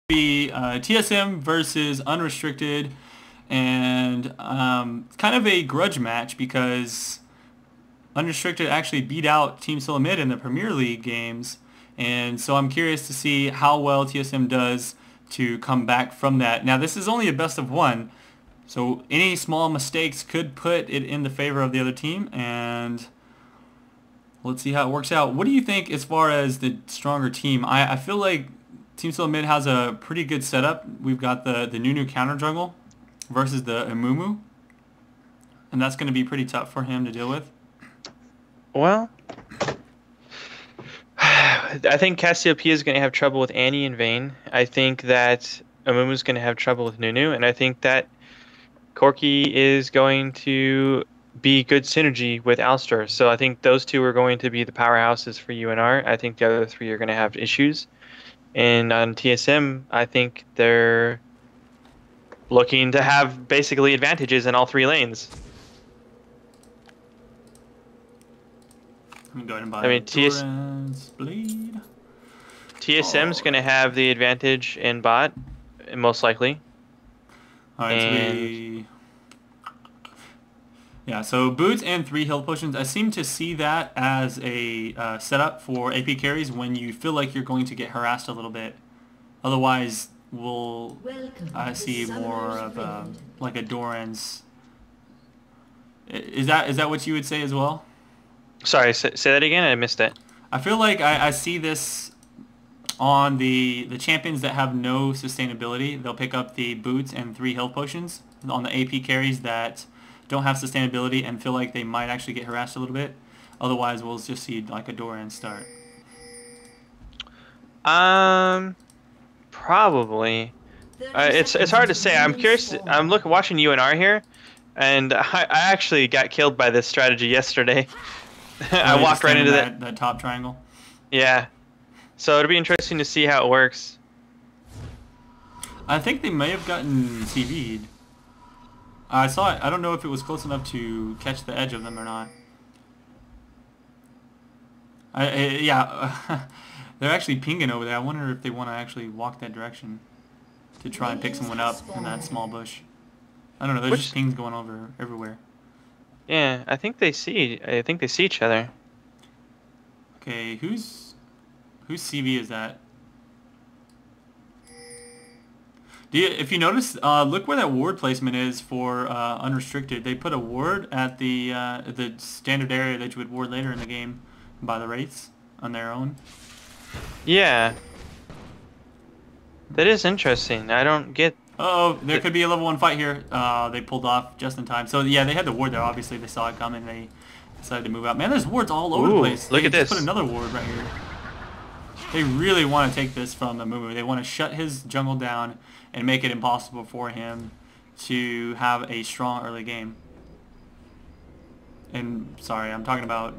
be TSM versus Unrestricted, and kind of a grudge match because Unrestricted actually beat out Team Sulamit in the Premier League games, and so I'm curious to see how well TSM does to come back from that. Now this is only a best of one, so any small mistakes could put it in the favor of the other team, and let's see how it works out. What do you think as far as the stronger team? I feel like Team Sulamit has a pretty good setup. We've got the Nunu counter jungle versus the Amumu, and that's going to be pretty tough for him to deal with. Well, I think Cassiopeia is going to have trouble with Annie and Vayne. I think that Amumu is going to have trouble with Nunu, and I think that Corki is going to be good synergy with Alster. So I think those two are going to be the powerhouses for UnR. I think the other three are going to have issues. And on TSM, I think they're looking to have basically advantages in all three lanes. I'm going to buy Bleed. TSM's going to have the advantage in bot, most likely. All right, yeah, so boots and 3 health potions. I seem to see that as a setup for AP carries when you feel like you're going to get harassed a little bit. Otherwise, we'll see more of like a Doran's. Is that what you would say as well? Sorry, say that again. I missed it. I feel like I see this on the champions that have no sustainability. They'll pick up the boots and 3 health potions on the AP carries that don't have sustainability and feel like they might actually get harassed a little bit. Otherwise, we'll just see like a Doran start. Probably. It's hard to say. I'm curious. I'm watching UnR here, and I actually got killed by this strategy yesterday. I walked right into that top triangle. Yeah. So it'll be interesting to see how it works. I think they may have gotten CV'd. I saw it. I don't know if it was close enough to catch the edge of them or not. Yeah, they're actually pinging over there. I wonder if they want to actually walk that direction to try and pick someone up in that small bush. I don't know. There's just pings going over everywhere. Yeah, I think they see each other. Okay, whose CV is that? If you notice, look where that ward placement is for Unrestricted. They put a ward at the standard area that you would ward later in the game by the Wraiths on their own. Yeah. That is interesting. I don't get... Uh-oh, there could be a level 1 fight here. They pulled off just in time. So yeah, they had the ward there. Obviously, they saw it coming. They decided to move out. Man, there's wards all over the place. Look at this. Put another ward right here. They really want to take this from the Mumu. They want to shut his jungle down and make it impossible for him to have a strong early game. And sorry, I'm talking about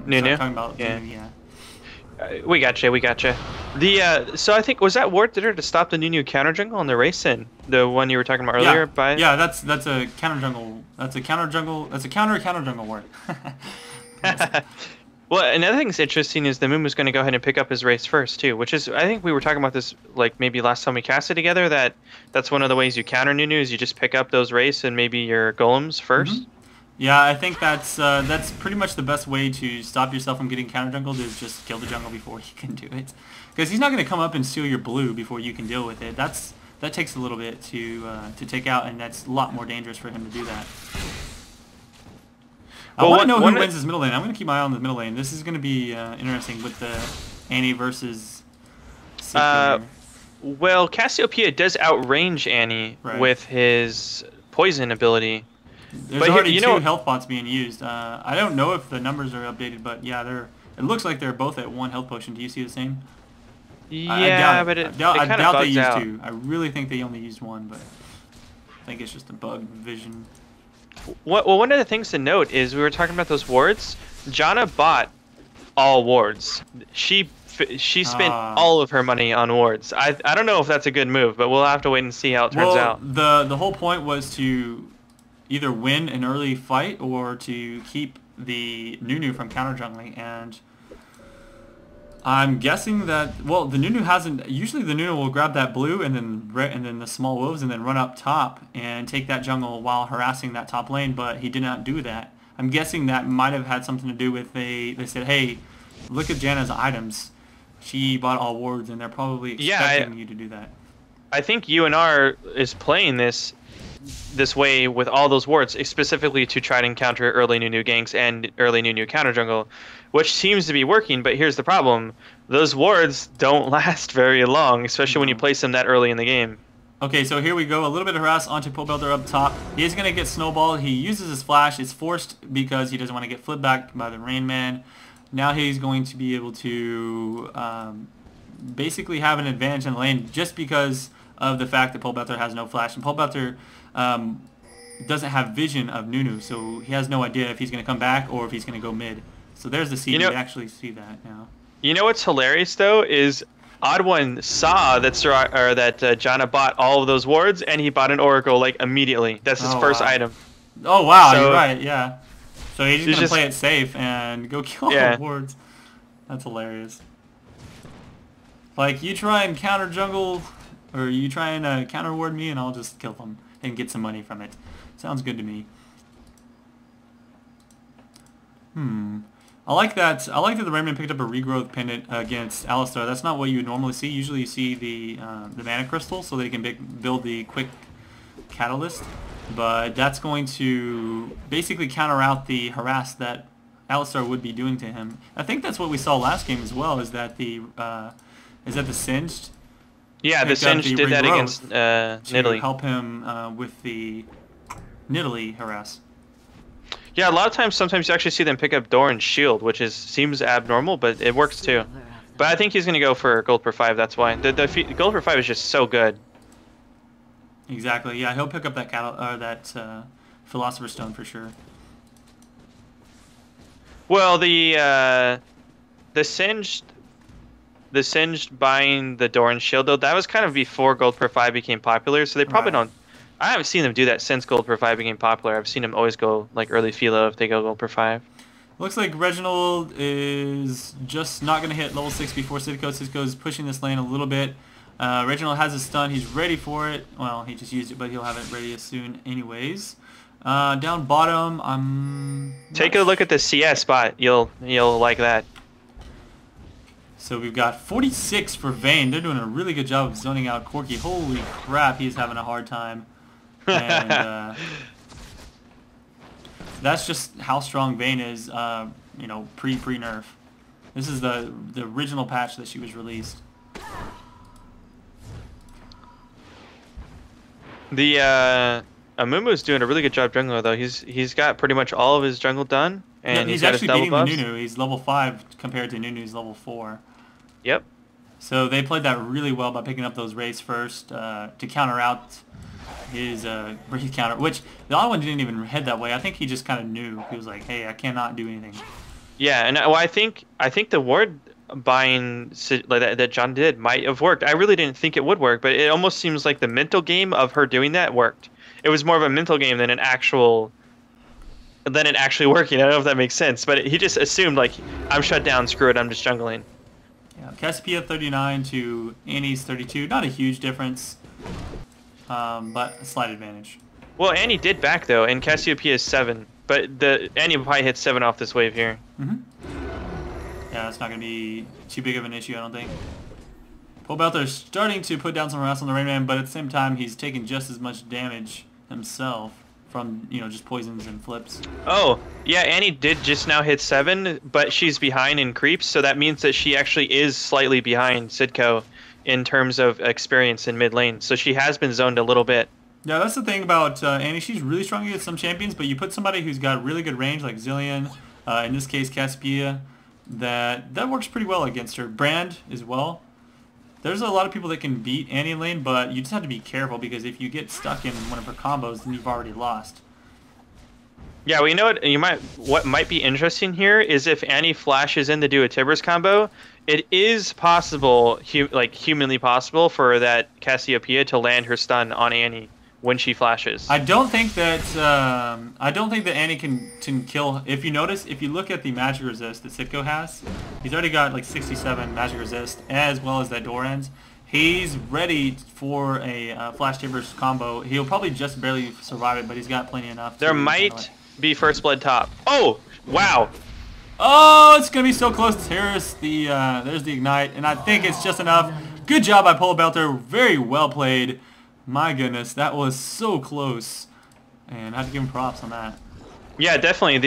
Nunu. Yeah. We gotcha. The so I think was that ward there to stop the Nunu counter jungle on the race in the one you were talking about earlier. Yeah, that's a counter jungle. That's a counter jungle ward. Well, another thing that's interesting is the Mumu's going to go ahead and pick up his race first too, which is I think we were talking about this like maybe last time we casted together. That's one of the ways you counter Nunu is you just pick up those race and maybe your golems first. Mm-hmm. Yeah, I think that's pretty much the best way to stop yourself from getting counter jungled is just kill the jungle before you can do it, because he's not going to come up and steal your blue before you can deal with it. That takes a little bit to take out, and that's a lot more dangerous for him to do that. I want to know who wins this middle lane. I'm going to keep my eye on the middle lane. This is going to be interesting with the Annie versus well, Cassiopeia does outrange Annie with his poison ability. There's already 2 health pots being used. I don't know if the numbers are updated, but yeah, it looks like they're both at 1 health potion. Do you see the same? Yeah, I doubt they used 2. I really think they only used 1, but I think it's just a bug vision. Well, one of the things to note is we were talking about those wards. Janna bought all wards. She spent all of her money on wards. I don't know if that's a good move, but we'll have to wait and see how it turns out. The whole point was to either win an early fight or to keep the Nunu from counter jungling, and I'm guessing that, well, the Nunu hasn't, usually the Nunu will grab that blue and then the small wolves and then run up top and take that jungle while harassing that top lane, but he did not do that. I'm guessing that might have had something to do with they said, hey, look at Janna's items. She bought all wards and they're probably expecting you to do that. I think UnR is playing this way with all those wards, specifically to try to encounter early Nunu ganks and early Nunu counter jungle, which seems to be working, but here's the problem. Those wards don't last very long, especially when you place them that early in the game. Okay, so here we go. A little bit of harass onto Pobelter up top. He is going to get snowballed. He uses his flash. It's forced because he doesn't want to get flipped back by the Rain Man. Now he's going to be able to basically have an advantage in the lane just because of the fact that Pobelter has no flash. And Pobelter doesn't have vision of Nunu, so he has no idea if he's going to come back or if he's going to go mid. So there's the seed. You actually see that now. You know what's hilarious though is Odd One saw that Janna bought all of those wards, and he bought an Oracle like immediately. That's his first item. Oh wow, so, you're right. Yeah. So he's just gonna play it safe and go kill all the wards. That's hilarious. Like you try and counter jungle, or you try and counter ward me, and I'll just kill them and get some money from it. Sounds good to me. I like that. I like that the Rainman picked up a regrowth pendant against Alistar. That's not what you would normally see. Usually you see the mana crystal so they can build the quick catalyst. But that's going to basically counter out the harass that Alistar would be doing to him. I think that's what we saw last game as well. Is that the Singed? Yeah, the Singed did that against Nidalee. To help him with the Nidalee harass. Yeah, a lot of times, sometimes you actually see them pick up Doran's shield, which seems abnormal, but it works too. But I think he's going to go for gold per 5, that's why. The gold per 5 is just so good. Exactly, yeah, he'll pick up that Philosopher's Stone for sure. Well, the Singed buying the Doran shield, though, that was kind of before gold per 5 became popular, so they probably don't... I haven't seen them do that since gold per 5 became popular. I've seen them always go like early Philo if they go gold per 5. Looks like Reginald is just not going to hit level 6 before Sidco. Sidco is pushing this lane a little bit. Reginald has his stun. He's ready for it. Well, he just used it, but he'll have it ready as soon anyways. Down bottom, take a look at the CS spot. You'll like that. So we've got 46 for Vayne. They're doing a really good job of zoning out Corki. Holy crap, he's having a hard time. And that's just how strong Vayne is, you know, pre-nerf. This is the original patch that she was released. The Amumu's doing a really good job jungler though. He's got pretty much all of his jungle done, and he's actually beating the Nunu. He's level 5 compared to Nunu's level 4. Yep. So they played that really well by picking up those Wraiths first to counter out his Wraith counter, which the other one didn't even head that way. I think he just kind of knew. He was like, hey, I cannot do anything. Yeah, and well, I think the ward buying like that John did might have worked. I really didn't think it would work, but it almost seems like the mental game of her doing that worked. It was more of a mental game than it actually working. I don't know if that makes sense, but he just assumed like, I'm shut down, screw it, I'm just jungling. Yeah, Cassiopeia 39 to Annie's 32. Not a huge difference, but a slight advantage. Well, Annie did back though, and Cassiopeia is 7, but Annie will probably hit 7 off this wave here. Yeah, that's not going to be too big of an issue, I don't think. Pobelter's starting to put down some harass on the Rainman, but at the same time, he's taking just as much damage himself from, you know, just poisons and flips. Oh, yeah, Annie did just now hit 7, but she's behind in creeps, so that means that she actually is slightly behind Sidco in terms of experience in mid lane. So she has been zoned a little bit. Yeah, that's the thing about Annie. She's really strong against some champions, but you put somebody who's got really good range, like Zillion, in this case Cassiopeia, that works pretty well against her. Brand as well. There's a lot of people that can beat Annie lane, but you just have to be careful because if you get stuck in one of her combos, then you've already lost. Yeah, well, you know what might be interesting here is if Annie flashes in to do a Tibbers combo, it is possible, like humanly possible, for that Cassiopeia to land her stun on Annie when she flashes. I don't think that Annie can kill. If you notice, if you look at the magic resist that Sitko has, he's already got like 67 magic resist as well as that door ends. He's ready for a flash timbers combo. He'll probably just barely survive it, but he's got plenty enough. There might be first blood top. Oh wow! Oh, it's gonna be so close. There's the ignite, and I think it's just enough. Good job by Pole Belter. Very well played. My goodness, that was so close, and I have to give him props on that. Yeah, definitely.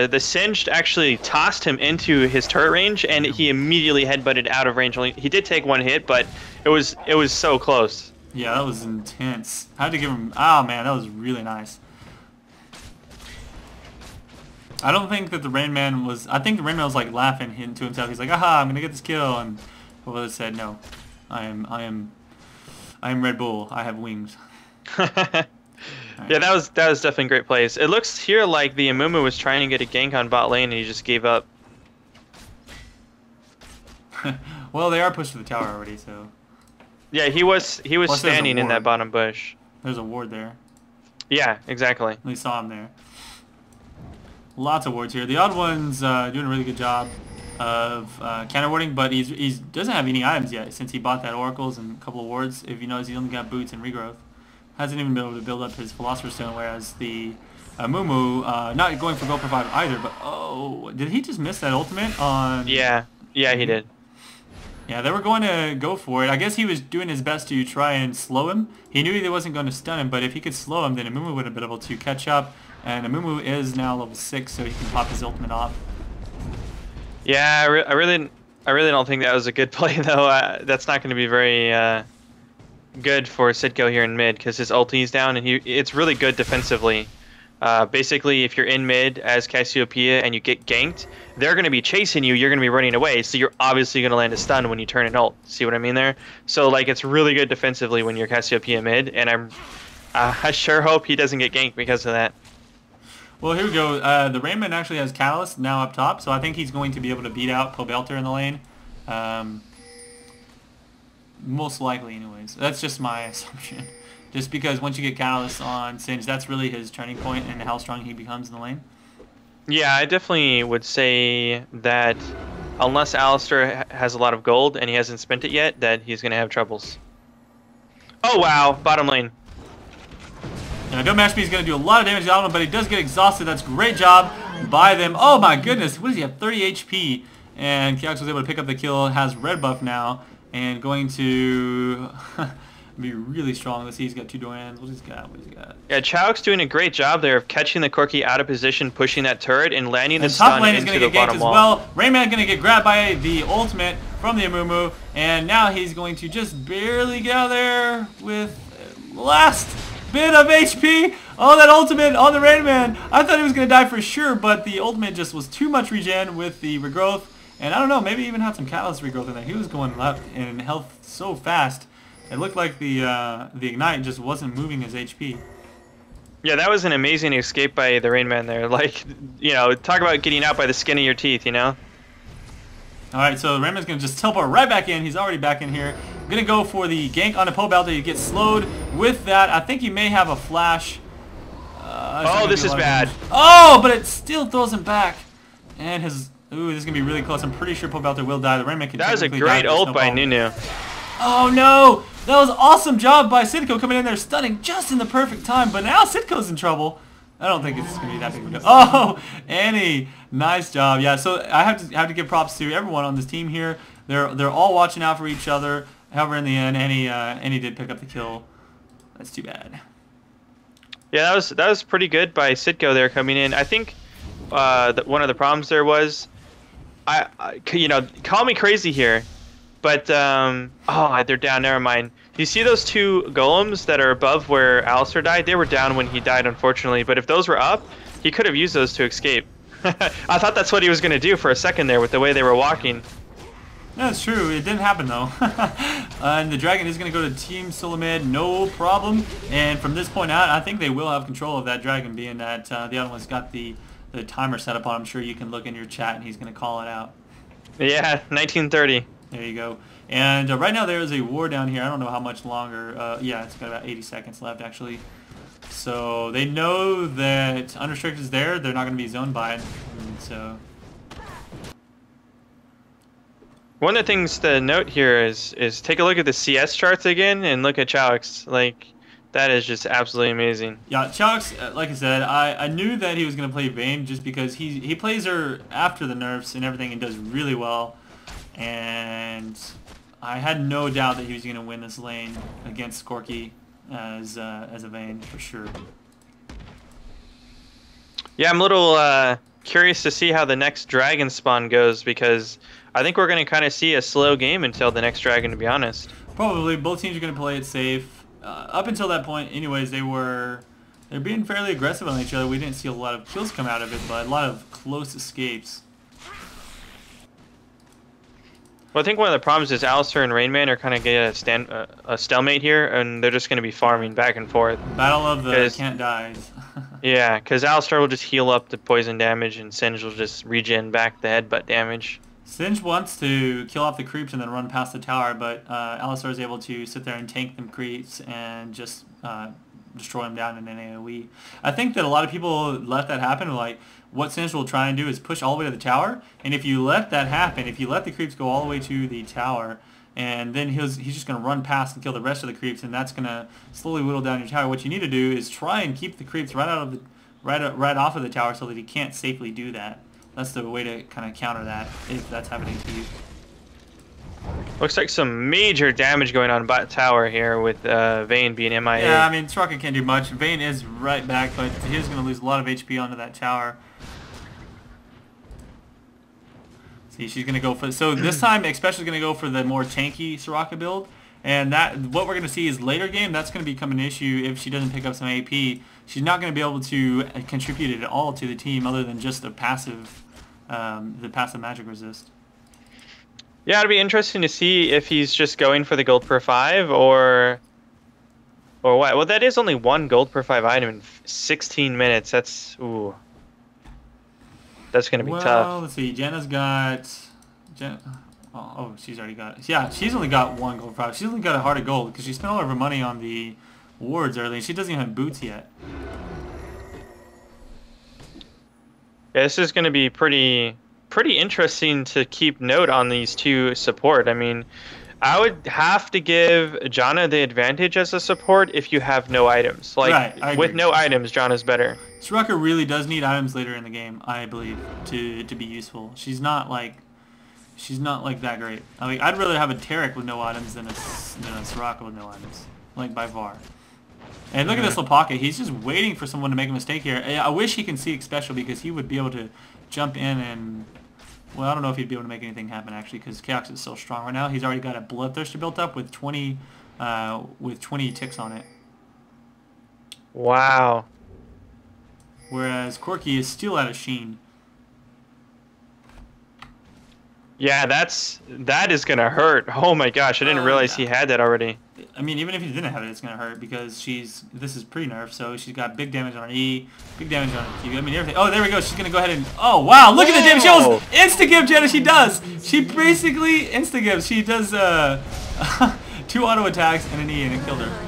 The Singed actually tossed him into his turret range, and he immediately headbutted out of range. He did take one hit, but it was so close. Yeah, that was intense. I had to give him. Oh man, that was really nice. I don't think that the Rain Man was. I think the Rain Man was like laughing to himself. He's like, "Aha, I'm gonna get this kill," and Pole said, "No, I am Red Bull. I have wings." Right. Yeah, that was definitely great plays. It looks here like the Amumu was trying to get a gank on bot lane and he just gave up. Well, they are pushed to the tower already, so. Yeah, he was Plus, standing in that bottom bush. There's a ward there. Yeah, exactly. We saw him there. Lots of wards here. The odd one's doing a really good job of counter warding, but he doesn't have any items yet since he bought that oracles and a couple of wards. If you notice, he's only got boots and regrowth. Hasn't even been able to build up his Philosopher's Stone, whereas the Mumu, not going for gold for 5 either, but oh, did he just miss that ultimate on... Yeah, he did. Yeah, they were going to go for it. I guess he was doing his best to try and slow him. He knew he wasn't going to stun him, but if he could slow him, then Amumu would have been able to catch up, and Amumu is now level 6, so he can pop his ultimate off. Yeah, I really don't think that was a good play, though. That's not going to be very... good for Sitko here in mid because his ulti is down and it's really good defensively. Basically, if you're in mid as Cassiopeia and you get ganked, they're going to be chasing you, you're going to be running away, so you're obviously going to land a stun when you turn an ult. See what I mean there? So like it's really good defensively when you're Cassiopeia mid, and I sure hope he doesn't get ganked because of that. Well, here we go. The Rainman actually has Catalyst now up top, so I think he's going to be able to beat out Pole Belter in the lane. Most likely, anyways. That's just my assumption. Just because once you get Catalyst on Singe, that's really his turning point and how strong he becomes in the lane. Yeah, I definitely would say that unless Alistar has a lot of gold and he hasn't spent it yet, that he's going to have troubles. Oh, wow. Bottom lane. Yeah, Domashby is going to do a lot of damage to Alvin, but he does get exhausted. That's a great job by them. Oh, my goodness. What does he have? 30 HP. And Kiox was able to pick up the kill. Has red buff now. And going to be really strong. Let's see, he's got 2 Dorans. What he's got? Yeah, Chowk's doing a great job there of catching the Corki out of position, pushing that turret, and landing the stun into the bottom wall. Well, Rayman going to get grabbed by the ultimate from the Amumu, and now he's going to just barely get out of there with last bit of HP. Oh, that ultimate on the Rayman. I thought he was going to die for sure, but the ultimate just was too much regen with the regrowth. And I don't know, maybe even had some catalyst regrowth in there. He was going left in health so fast. It looked like the Ignite just wasn't moving his HP. Yeah, that was an amazing escape by the Rain Man there. Like, you know, talk about getting out by the skin of your teeth, you know? Alright, so the Rain Man's going to just teleport right back in. He's already back in here. Going to go for the gank on the Pole Belter. He gets slowed with that. I think he may have a flash. Oh, this is bad. Oh, but it still throws him back. And his... Ooh, this is going to be really close. I'm pretty sure Pole Belter will die. The Rainman can... That was a great ult by Nunu. Oh, no! That was an awesome job by Sitko coming in there, stunning just in the perfect time. But now Sitko's in trouble. I don't think it's going to be that big of a deal. Oh, Annie. Nice job. Yeah, so I have to give props to everyone on this team here. They're all watching out for each other. However, in the end, Annie did pick up the kill. That's too bad. Yeah, that was pretty good by Sitko there coming in. I think one of the problems there was... you know, call me crazy here, but oh, they're down. Never mind. You see those 2 golems that are above where Alistar died? They were down when he died, unfortunately. But if those were up, he could have used those to escape. I thought that's what he was going to do for a second there with the way they were walking. That's true. It didn't happen though. And the dragon is going to go to Team Solamid, no problem. And from this point out, I think they will have control of that dragon, being that the other one's got the timer set up on. I'm sure you can look in your chat and he's going to call it out. Yeah, 1930. There you go. And right now there is a war down here. I don't know how much longer. Yeah, it's got about 80 seconds left actually. So they know that Unrestricted is there. They're not going to be zoned by it. And so one of the things to note here is take a look at the CS charts again and look at Chaux. Like, that is just absolutely amazing. Yeah, Chaux, like I said, I knew that he was going to play Vayne just because he plays her after the nerfs and everything and does really well. And I had no doubt that he was going to win this lane against Corky as a Vayne for sure. Yeah, I'm a little curious to see how the next dragon spawn goes, because I think we're going to kind of see a slow game until the next dragon, to be honest. Probably. Both teams are going to play it safe. Up until that point, anyways, they're being fairly aggressive on each other. We didn't see a lot of kills come out of it, but a lot of close escapes. Well, I think one of the problems is Alistar and Rainman are kind of getting a stalemate here, and they're just going to be farming back and forth. Battle of the can't dies. Yeah, because Alistar will just heal up the poison damage, and Singe will just regen back the headbutt damage. Singe wants to kill off the creeps and then run past the tower, but Alistar is able to sit there and tank them creeps and just destroy them down in an AoE. I think that a lot of people let that happen. Like, what Singe will try and do is push all the way to the tower, and if you let that happen, if you let the creeps go all the way to the tower, and then he's just going to run past and kill the rest of the creeps, and that's going to slowly whittle down your tower. What you need to do is try and keep the creeps right off of the tower so that he can't safely do that. That's the way to kind of counter that if that's happening to you. Looks like some major damage going on bot tower here with Vayne being MIA. Yeah, I mean, Soraka can't do much. Vayne is right back, but he is going to lose a lot of HP onto that tower. See, she's going to go for... So this time, especially going to go for the more tanky Soraka build. And that what we're going to see is later game, that's going to become an issue if she doesn't pick up some AP. She's not going to be able to contribute at all to the team other than just the passive magic resist. Yeah, it'll be interesting to see if he's just going for the gold per 5 or what. Well, that is only one gold per 5 item in 16 minutes. That's going to be tough. Well, let's see. Jenna's got... Oh, she's already got it. Yeah, she's only got one gold per 5. She's only got a heart of gold because she spent all of her money on the wards early. She doesn't even have boots yet. Yeah, this is going to be pretty interesting to keep note on these two support. I mean, I would have to give Janna the advantage as a support if you have no items. Like, right, with no items, Janna's better. Soraka really does need items later in the game, I believe, to be useful. She's not like that great. I mean, I'd rather have a Tarek with no items than a Soraka with no items, like by far. And look at this Lapaka. He's just waiting for someone to make a mistake here. I wish he can see Special because he would be able to jump in and... Well, I don't know if he'd be able to make anything happen, actually, because Chaos is so strong right now. He's already got a Bloodthirster built up with 20 ticks on it. Wow. Whereas Corky is still out of Sheen. Yeah, that is going to hurt. Oh my gosh, I didn't realize he had that already. I mean, even if he didn't have it, it's going to hurt because this is pre-nerf, so she's got big damage on her E, big damage on her Q. I mean, everything. Oh, there we go. She's going to go ahead and... Oh, wow. Look at the damage. She almost insta-give, Jenna. She does. She basically insta-gives. She does 2 auto attacks and an E, and it killed her.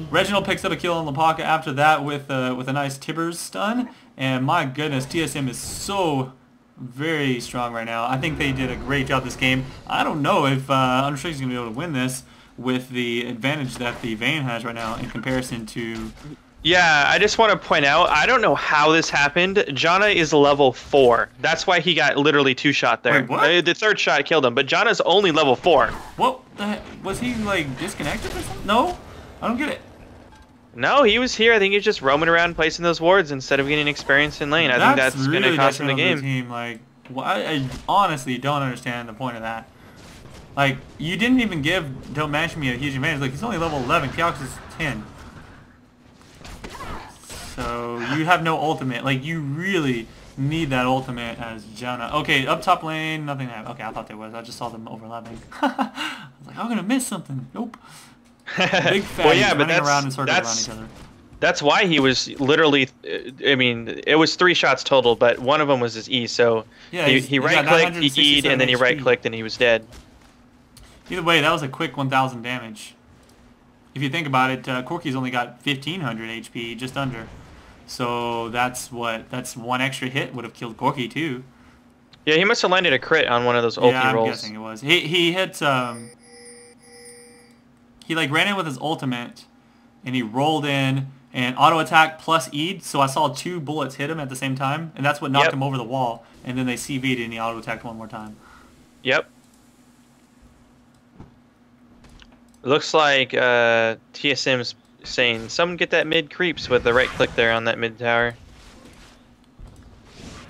Reginald picks up a kill on Lapaka after that with a nice Tibbers stun. And my goodness, TSM is so... very strong right now. I think they did a great job this game. I don't know if Unrestricted is going to be able to win this with the advantage that the Vayne has right now in comparison to... Yeah, I just want to point out, I don't know how this happened. Janna is level 4. That's why he got literally 2 shot there. Wait, what? The 3rd shot killed him, but Janna's only level 4. What the heck? Was he, like, disconnected or something? No? I don't get it. No, he was here. I think he's just roaming around placing those wards instead of getting experience in lane. I think that's really going to cost him the game. Team. Like, well, I honestly don't understand the point of that. Like, you didn't even give Don't Mash Me a huge advantage. Like, he's only level 11. Kiox is 10. So, you have no ultimate. Like, you really need that ultimate as Janna. Okay, up top lane, nothing happened. Okay, I thought there was. I just saw them overlapping. I was like, I'm going to miss something. Nope. Big fat well, yeah, but running around in circles around each other. That's why he was literally, I mean, it was 3 shots total, but one of them was his E, so yeah, he right-clicked, he E'd, and then he right-clicked, and he was dead. Either way, that was a quick 1,000 damage. If you think about it, Corky's only got 1,500 HP, just under. So that's one extra hit would have killed Corky too. Yeah, he must have landed a crit on one of those ulti Yeah, I'm rolls. guessing it was. He hit he like ran in with his ultimate, and he rolled in and auto attack plus E'd. So I saw 2 bullets hit him at the same time, and that's what knocked him over the wall. And then they CV'd and he auto attacked one more time. Yep. Looks like TSM's saying, someone get that mid creeps with the right click there on that mid tower.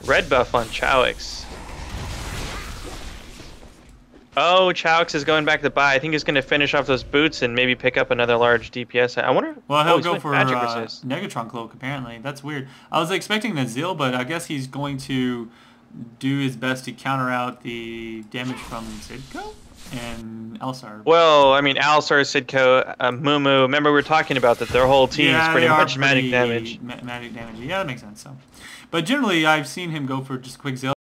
Red buff on Chowix. Oh, Chowix is going back to buy. I think he's going to finish off those boots and maybe pick up another large DPS. I wonder. Well, he'll go for Negatron Cloak, apparently. That's weird. I was expecting the Zeal, but I guess he's going to do his best to counter out the damage from Sidco and Alistar. Well, I mean, Alistar, Sidco, Mumu. Remember we were talking about that their whole team is pretty much magic damage. Magic damage. Yeah, that makes sense. So, but generally, I've seen him go for just a quick Zeal.